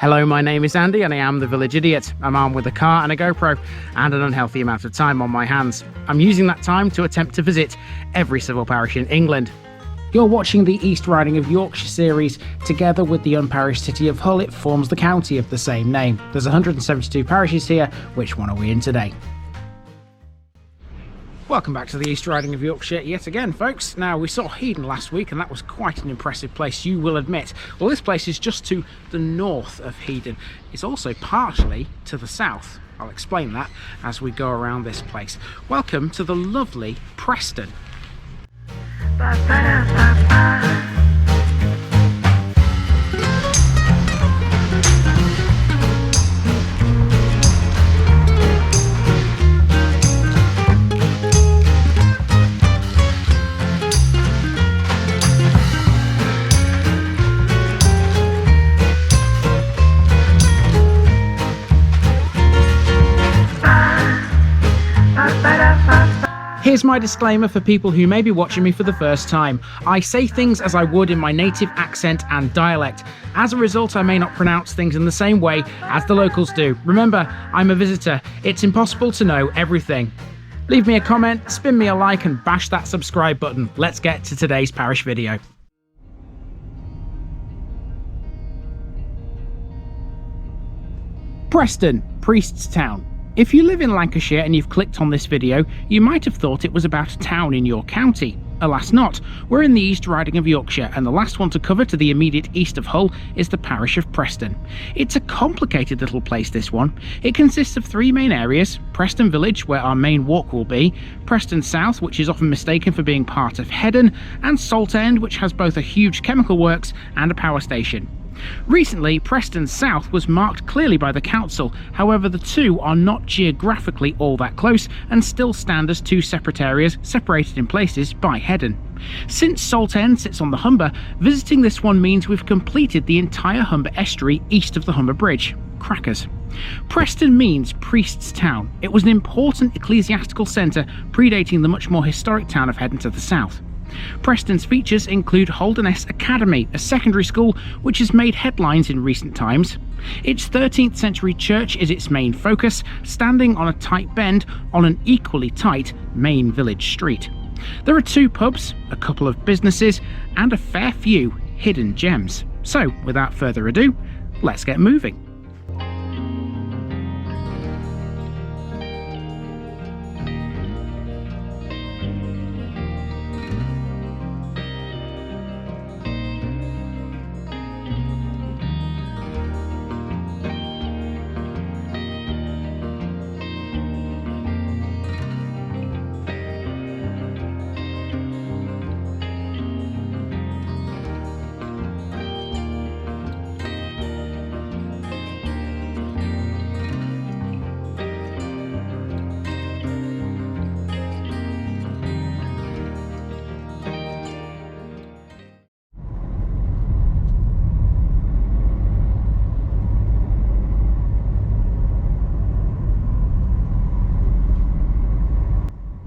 Hello, my name is Andy and I am the Village Idiot. I'm armed with a car and a GoPro and an unhealthy amount of time on my hands. I'm using that time to attempt to visit every civil parish in England. You're watching the East Riding of Yorkshire series. Together with the unparished city of Hull, it forms the county of the same name. There's 172 parishes here. Which one are we in today? Welcome back to the East Riding of Yorkshire yet again, folks. Now, we saw Hedon last week and that was quite an impressive place, you will admit. Well, this place is just to the north of Hedon. It's also partially to the south. I'll explain that as we go around this place. Welcome to the lovely Preston. Here's my disclaimer for people who may be watching me for the first time. I say things as I would in my native accent and dialect. As a result, I may not pronounce things in the same way as the locals do. Remember, I'm a visitor. It's impossible to know everything. Leave me a comment, spin me a like and bash that subscribe button. Let's get to today's parish video. Preston, Priest's Town. If you live in Lancashire and you've clicked on this video, you might have thought it was about a town in your county. Alas not, we're in the East Riding of Yorkshire and the last one to cover to the immediate east of Hull is the parish of Preston. It's a complicated little place, this one. It consists of three main areas: Preston Village, where our main walk will be, Preston South, which is often mistaken for being part of Hedon, and Saltend, which has both a huge chemical works and a power station. Recently, Preston South was marked clearly by the council, however the two are not geographically all that close and still stand as two separate areas separated in places by Hedon. Since Saltend sits on the Humber, visiting this one means we've completed the entire Humber Estuary east of the Humber Bridge. Crackers. Preston means Priest's Town. It was an important ecclesiastical centre predating the much more historic town of Hedon to the south. Preston's features include Holderness Academy, a secondary school which has made headlines in recent times. Its 13th century church is its main focus, standing on a tight bend on an equally tight main village street. There are two pubs, a couple of businesses, and a fair few hidden gems. So, without further ado, let's get moving.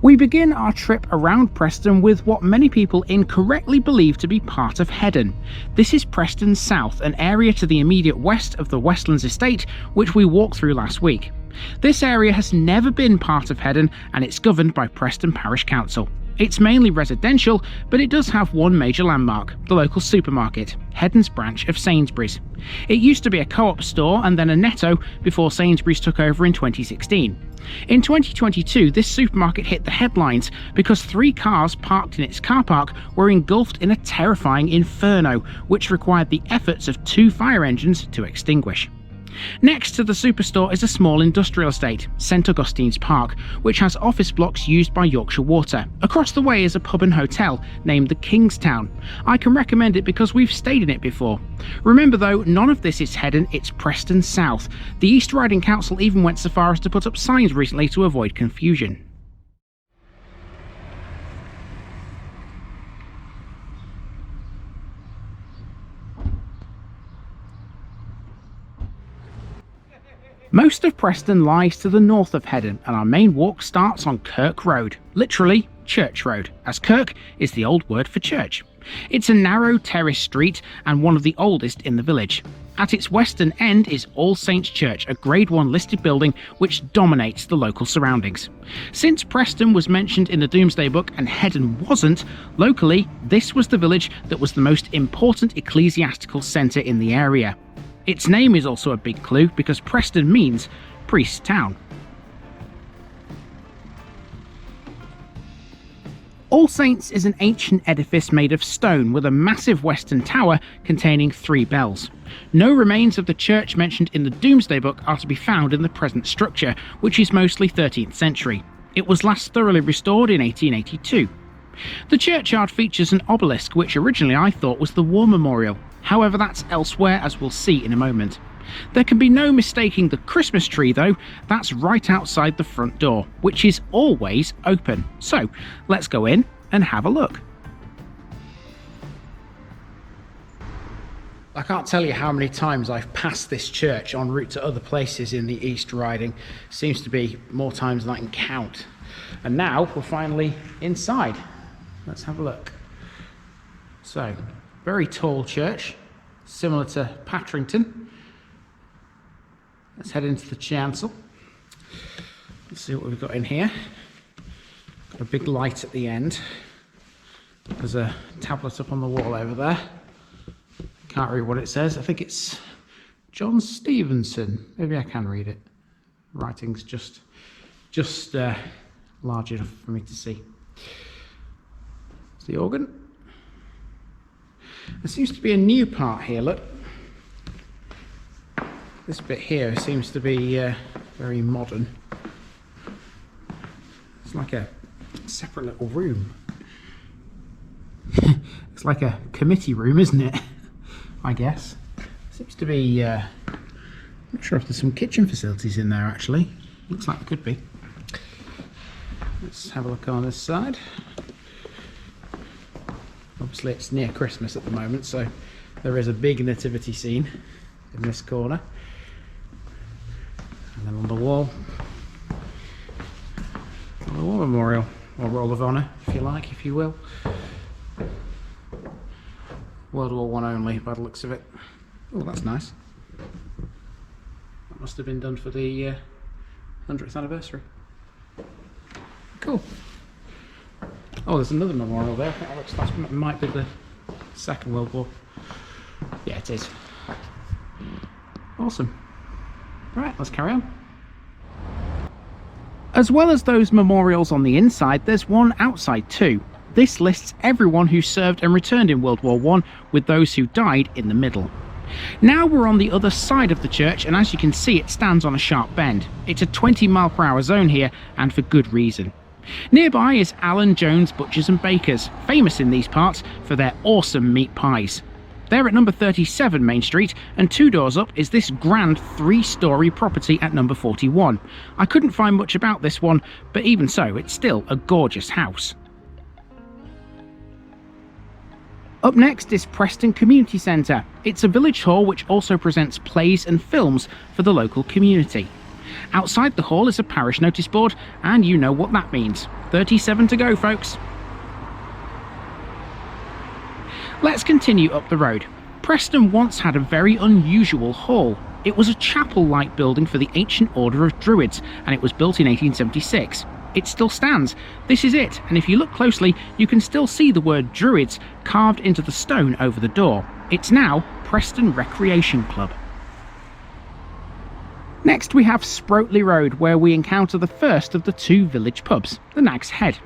We begin our trip around Preston with what many people incorrectly believe to be part of Hedon. This is Preston South, an area to the immediate west of the Westlands estate, which we walked through last week. This area has never been part of Hedon and it's governed by Preston Parish Council. It's mainly residential, but it does have one major landmark, the local supermarket, Hedon's branch of Sainsbury's. It used to be a co-op store and then a Netto before Sainsbury's took over in 2016. In 2022, this supermarket hit the headlines because 3 cars parked in its car park were engulfed in a terrifying inferno, which required the efforts of 2 fire engines to extinguish. Next to the superstore is a small industrial estate, St Augustine's Park, which has office blocks used by Yorkshire Water. Across the way is a pub and hotel named the Kingstown. I can recommend it because we've stayed in it before. Remember though, none of this is Hedon, it's Preston South. The East Riding Council even went so far as to put up signs recently to avoid confusion. Most of Preston lies to the north of Hedon, and our main walk starts on Kirk Road, literally Church Road, as Kirk is the old word for church. It's a narrow terrace street and one of the oldest in the village. At its western end is All Saints Church, a Grade 1 listed building which dominates the local surroundings. Since Preston was mentioned in the Domesday Book and Hedon wasn't, locally this was the village that was the most important ecclesiastical centre in the area. Its name is also a big clue because Preston means priest's town. All Saints is an ancient edifice made of stone with a massive western tower containing 3 bells. No remains of the church mentioned in the Domesday Book are to be found in the present structure, which is mostly 13th century. It was last thoroughly restored in 1882. The churchyard features an obelisk which originally I thought was the war memorial. However, that's elsewhere, as we'll see in a moment. There can be no mistaking the Christmas tree though. That's right outside the front door, which is always open. So let's go in and have a look. I can't tell you how many times I've passed this church en route to other places in the East Riding. Seems to be more times than I can count. And now we're finally inside. Let's have a look. So, very tall church, similar to Patrington. Let's head into the chancel. Let's see what we've got in here. Got a big light at the end. There's a tablet up on the wall over there. Can't read what it says. I think it's John Stevenson. Maybe I can read it. Writing's just large enough for me to see. It's the organ. There seems to be a new part here, look. This bit here seems to be very modern. It's like a separate little room. It's like a committee room, isn't it? I guess. Seems to be, not sure if there's some kitchen facilities in there actually. Looks like there could be. Let's have a look on this side. Obviously it's near Christmas at the moment, so there is a big nativity scene in this corner. And then on the wall, a war memorial, or roll of honour, if you like, if you will. World War I only, by the looks of it. Oh, that's nice. That must have been done for the 100th anniversary. Cool. Oh, there's another memorial there. That might be the Second World War. Yeah, it is. Awesome. Right, let's carry on. As well as those memorials on the inside, there's one outside too. This lists everyone who served and returned in World War I, with those who died in the middle. Now we're on the other side of the church, and as you can see, it stands on a sharp bend. It's a 20-mile-per-hour zone here, and for good reason. Nearby is Alan Jones Butchers and Bakers, famous in these parts for their awesome meat pies. They're at number 37 Main Street, and 2 doors up is this grand 3-storey property at number 41. I couldn't find much about this one, but even so, it's still a gorgeous house. Up next is Preston Community Centre. It's a village hall which also presents plays and films for the local community. Outside the hall is a parish notice board, and you know what that means. 37 to go, folks. Let's continue up the road. Preston once had a very unusual hall. It was a chapel-like building for the Ancient Order of Druids, and it was built in 1876. It still stands. This is it, and if you look closely, you can still see the word Druids carved into the stone over the door. It's now Preston Recreation Club. Next we have Sproatley Road, where we encounter the first of the 2 village pubs, the Nag's Head.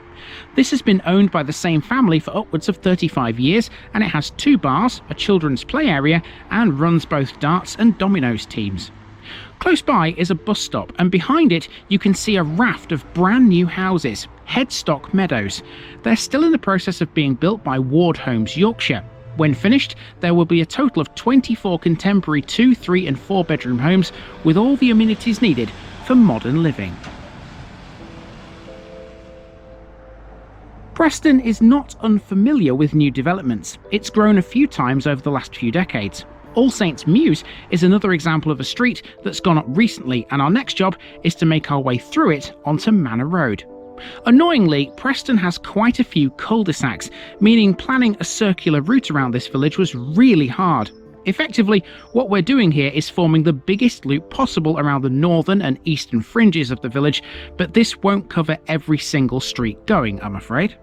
This has been owned by the same family for upwards of 35 years, and it has 2 bars, a children's play area, and runs both darts and dominoes teams. Close by is a bus stop, and behind it you can see a raft of brand new houses, Headstock Meadows. They're still in the process of being built by Ward Homes Yorkshire. When finished, there will be a total of 24 contemporary 2, 3 and 4 bedroom homes with all the amenities needed for modern living. Preston is not unfamiliar with new developments. It's grown a few times over the last few decades. All Saints Mews is another example of a street that's gone up recently, and our next job is to make our way through it onto Manor Road. Annoyingly, Preston has quite a few cul-de-sacs, meaning planning a circular route around this village was really hard. Effectively, what we're doing here is forming the biggest loop possible around the northern and eastern fringes of the village, but this won't cover every single street going, I'm afraid.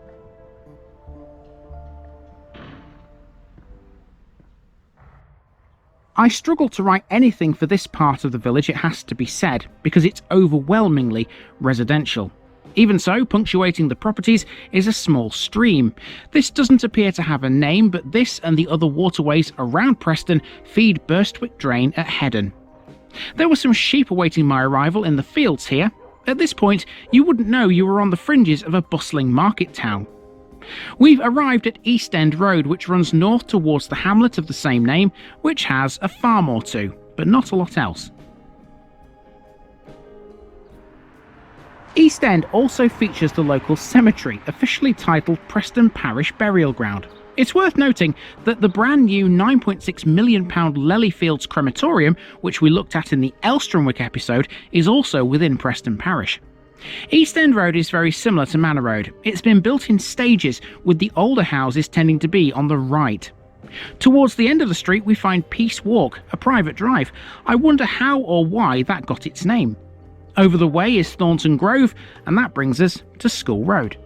I struggle to write anything for this part of the village, it has to be said, because it's overwhelmingly residential. Even so, punctuating the properties is a small stream. This doesn't appear to have a name, but this and the other waterways around Preston feed Burstwick Drain at Hedon. There were some sheep awaiting my arrival in the fields here. At this point, you wouldn't know you were on the fringes of a bustling market town. We've arrived at East End Road, which runs north towards the hamlet of the same name, which has a farm or two, but not a lot else. East End also features the local cemetery, officially titled Preston Parish Burial Ground. It's worth noting that the brand new £9.6 million Lelly Fields Crematorium, which we looked at in the Elstrumwick episode, is also within Preston Parish. East End Road is very similar to Manor Road. It's been built in stages, with the older houses tending to be on the right. Towards the end of the street we find Peace Walk, a private drive. I wonder how or why that got its name. Over the way is Thornton Grove, and that brings us to School Road.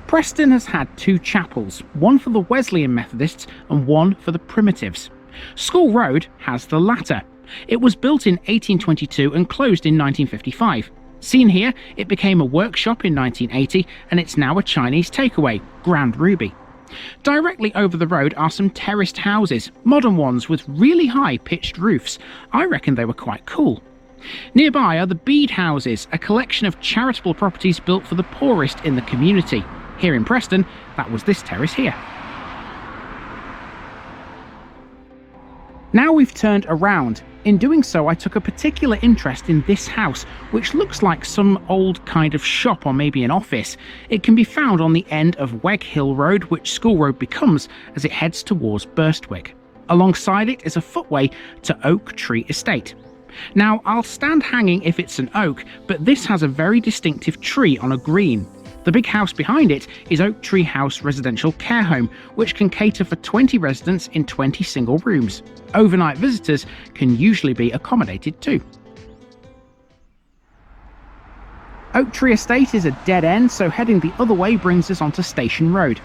Preston has had two chapels, one for the Wesleyan Methodists and one for the Primitives. School Road has the latter. It was built in 1822 and closed in 1955. Seen here, it became a workshop in 1980, and it's now a Chinese takeaway, Grand Ruby. Directly over the road are some terraced houses, modern ones with really high pitched roofs. I reckon they were quite cool. Nearby are the Bede Houses, a collection of charitable properties built for the poorest in the community. Here in Preston, that was this terrace here. Now we've turned around. In doing so, I took a particular interest in this house, which looks like some old kind of shop or maybe an office. It can be found on the end of Weg Hill Road, which School Road becomes as it heads towards Burstwick. Alongside it is a footway to Oak Tree Estate. Now, I'll stand hanging if it's an oak, but this has a very distinctive tree on a green. The big house behind it is Oak Tree House Residential Care Home, which can cater for 20 residents in 20 single rooms. Overnight visitors can usually be accommodated too. Oak Tree Estate is a dead end, so heading the other way brings us onto Station Road.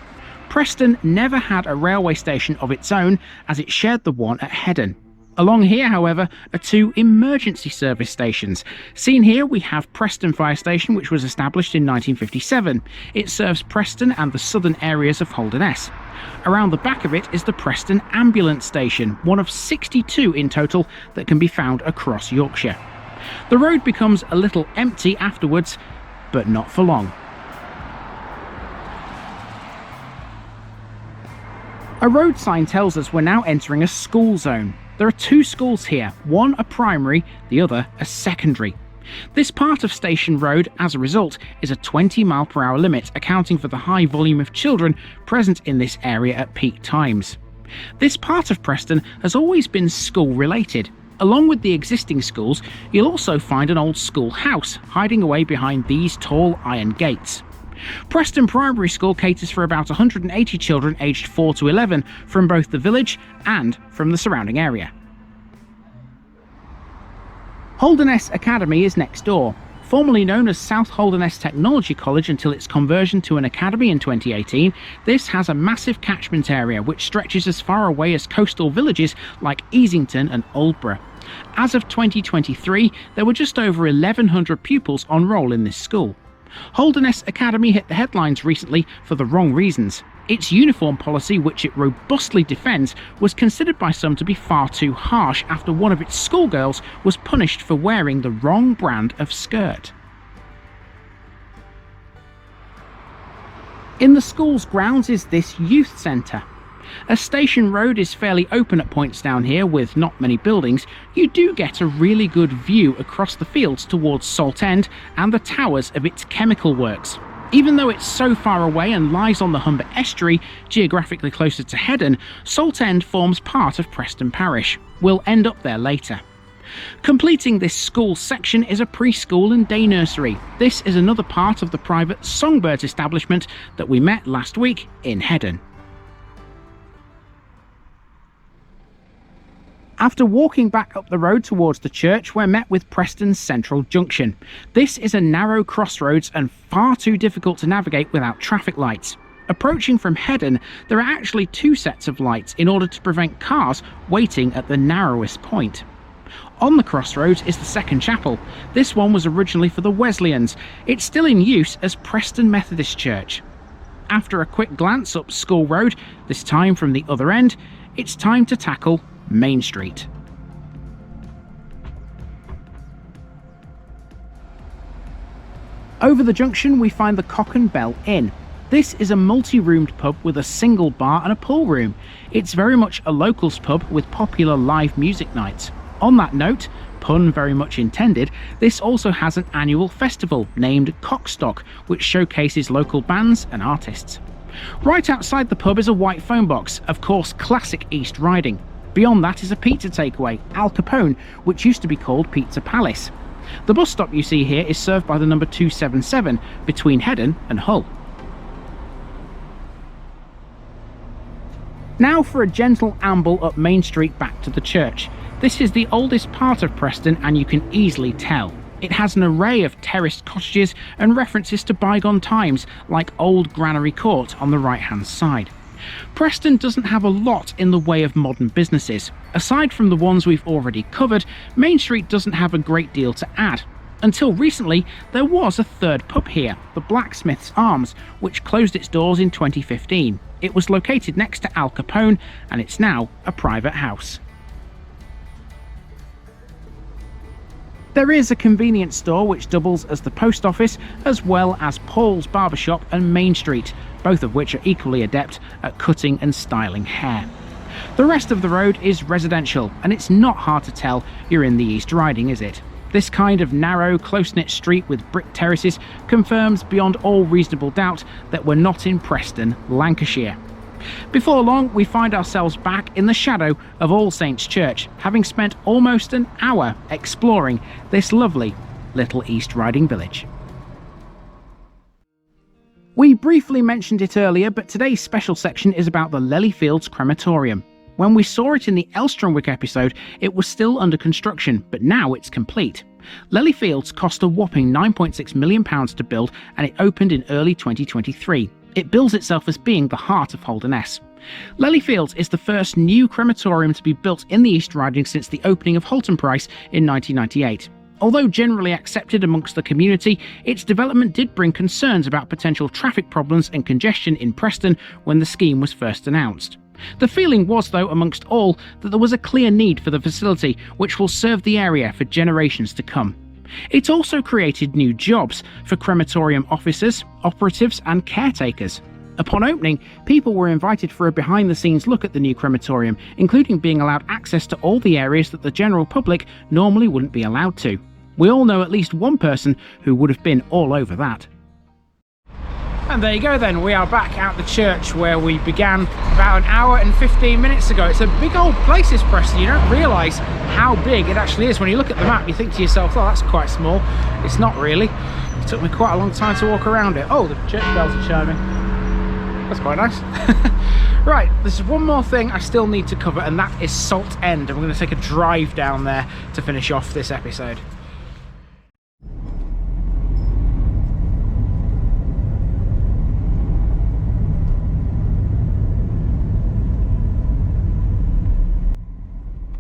Preston never had a railway station of its own, as it shared the one at Hedon. Along here, however, are two emergency service stations. Seen here, we have Preston Fire Station, which was established in 1957. It serves Preston and the southern areas of Holderness. Around the back of it is the Preston Ambulance Station, one of 62 in total that can be found across Yorkshire. The road becomes a little empty afterwards, but not for long. A road sign tells us we're now entering a school zone. There are two schools here, one a primary, the other a secondary. This part of Station Road, as a result, is a 20-mile-per-hour limit, accounting for the high volume of children present in this area at peak times. This part of Preston has always been school-related. Along with the existing schools, you'll also find an old schoolhouse hiding away behind these tall iron gates. Preston Primary School caters for about 180 children aged 4 to 11 from both the village and from the surrounding area. Holderness Academy is next door. Formerly known as South Holderness Technology College until its conversion to an academy in 2018, this has a massive catchment area which stretches as far away as coastal villages like Easington and Aldborough. As of 2023, there were just over 1,100 pupils on roll in this school. Holderness Academy hit the headlines recently for the wrong reasons. Its uniform policy, which it robustly defends, was considered by some to be far too harsh after one of its schoolgirls was punished for wearing the wrong brand of skirt. In the school's grounds is this youth centre. As Station Road is fairly open at points down here with not many buildings, you do get a really good view across the fields towards Salt End and the towers of its chemical works. Even though it's so far away and lies on the Humber Estuary, geographically closer to Hedon, Salt End forms part of Preston Parish. We'll end up there later. Completing this school section is a preschool and day nursery. This is another part of the private Songbirds establishment that we met last week in Hedon. After walking back up the road towards the church, we're met with Preston's central junction. This is a narrow crossroads and far too difficult to navigate without traffic lights. Approaching from Hedon, there are actually two sets of lights in order to prevent cars waiting at the narrowest point. On the crossroads is the second chapel. This one was originally for the Wesleyans. It's still in use as Preston Methodist Church. After a quick glance up School Road, this time from the other end, it's time to tackle Main Street. Over the junction we find the Cock and Bell Inn. This is a multi-roomed pub with a single bar and a pool room. It's very much a locals pub with popular live music nights. On that note, pun very much intended, this also has an annual festival named Cockstock, which showcases local bands and artists. Right outside the pub is a white phone box, of course classic East Riding. Beyond that is a pizza takeaway, Al Capone, which used to be called Pizza Palace. The bus stop you see here is served by the number 277 between Hedon and Hull. Now for a gentle amble up Main Street back to the church. This is the oldest part of Preston and you can easily tell. It has an array of terraced cottages and references to bygone times, like Old Granary Court on the right hand side. Preston doesn't have a lot in the way of modern businesses. Aside from the ones we've already covered, Main Street doesn't have a great deal to add. Until recently, there was a third pub here, the Blacksmith's Arms, which closed its doors in 2015. It was located next to Al Capone and it's now a private house. There is a convenience store which doubles as the post office, as well as Paul's Barbershop and Main Street, both of which are equally adept at cutting and styling hair. The rest of the road is residential, and it's not hard to tell you're in the East Riding, is it? This kind of narrow, close-knit street with brick terraces confirms beyond all reasonable doubt that we're not in Preston, Lancashire. Before long, we find ourselves back in the shadow of All Saints Church, having spent almost an hour exploring this lovely little East Riding village. We briefly mentioned it earlier, but today's special section is about the Lelly Fields Crematorium. When we saw it in the Elstromwick episode, it was still under construction, but now it's complete. Lelly Fields cost a whopping £9.6 million to build, and it opened in early 2023. It bills itself as being the heart of Holderness. Lelly Fields is the first new crematorium to be built in the East Riding since the opening of Holton Price in 1998. Although generally accepted amongst the community, its development did bring concerns about potential traffic problems and congestion in Preston when the scheme was first announced. The feeling was, though, amongst all, that there was a clear need for the facility, which will serve the area for generations to come. It also created new jobs for crematorium officers, operatives and caretakers. Upon opening, people were invited for a behind-the-scenes look at the new crematorium, including being allowed access to all the areas that the general public normally wouldn't be allowed to. We all know at least one person who would have been all over that. And there you go then, we are back at the church where we began about an hour and 15 minutes ago. It's a big old place, this Preston. You don't realise how big it actually is. When you look at the map, you think to yourself, oh, that's quite small. It's not really. It took me quite a long time to walk around it. Oh, the church bells are chiming. That's quite nice. Right, there's one more thing I still need to cover, and that is Salt End. And we're going to take a drive down there to finish off this episode.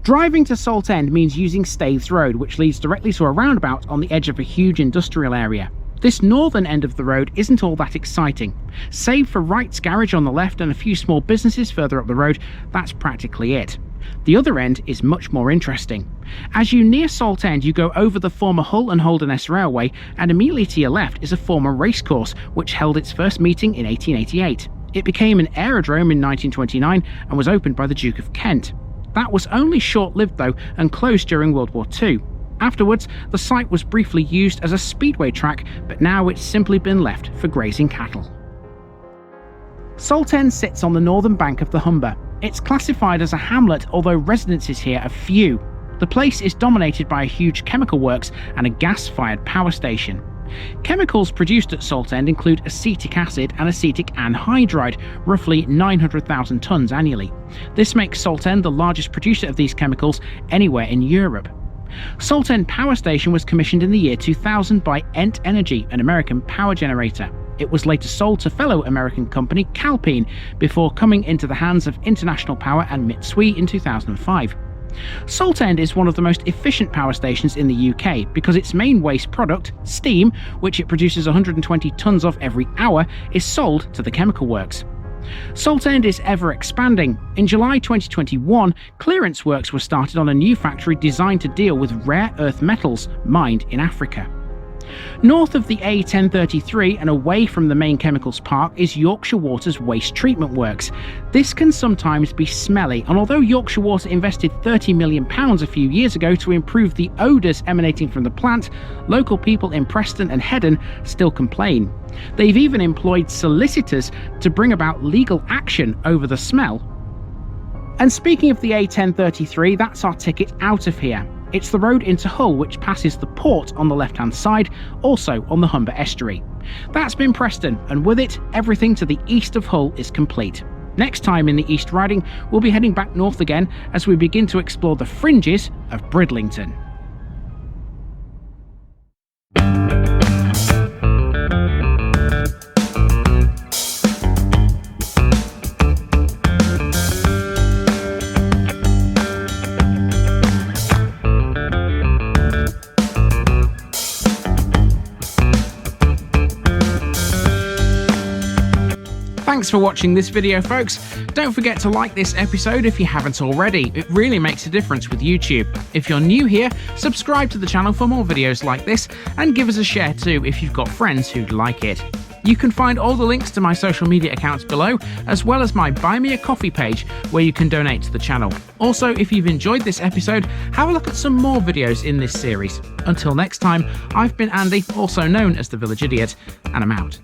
Driving to Salt End means using Staithes Road, which leads directly to a roundabout on the edge of a huge industrial area. This northern end of the road isn't all that exciting. Save for Wright's garage on the left and a few small businesses further up the road, that's practically it. The other end is much more interesting. As you near Salt End, you go over the former Hull and Holderness Railway, and immediately to your left is a former racecourse which held its first meeting in 1888. It became an aerodrome in 1929 and was opened by the Duke of Kent. That was only short-lived though, and closed during World War II. Afterwards, the site was briefly used as a speedway track, but now it's simply been left for grazing cattle. Salt End sits on the northern bank of the Humber. It's classified as a hamlet, although residences here are few. The place is dominated by a huge chemical works and a gas-fired power station. Chemicals produced at Saltend include acetic acid and acetic anhydride, roughly 900,000 tonnes annually. This makes Saltend the largest producer of these chemicals anywhere in Europe. Saltend Power Station was commissioned in the year 2000 by Ent Energy, an American power generator. It was later sold to fellow American company Calpine before coming into the hands of International Power and Mitsui in 2005. Saltend is one of the most efficient power stations in the UK because its main waste product, steam, which it produces 120 tonnes of every hour, is sold to the chemical works. Saltend is ever expanding. In July 2021, clearance works were started on a new factory designed to deal with rare earth metals mined in Africa. North of the A1033 and away from the main chemicals park is Yorkshire Water's waste treatment works. This can sometimes be smelly, and although Yorkshire Water invested £30 million a few years ago to improve the odours emanating from the plant, local people in Preston and Hedon still complain. They've even employed solicitors to bring about legal action over the smell. And speaking of the A1033, that's our ticket out of here. It's the road into Hull which passes the port on the left-hand side, also on the Humber Estuary. That's been Preston, and with it, everything to the east of Hull is complete. Next time in the East Riding, we'll be heading back north again as we begin to explore the fringes of Bridlington. Thanks for watching this video, folks. Don't forget to like this episode if you haven't already. It really makes a difference with YouTube. If you're new here, subscribe to the channel for more videos like this, and give us a share too if you've got friends who'd like it. You can find all the links to my social media accounts below, as well as my Buy Me a Coffee page where you can donate to the channel. Also, if you've enjoyed this episode, have a look at some more videos in this series. Until next time, I've been Andy, also known as the Village Idiot, and I'm out.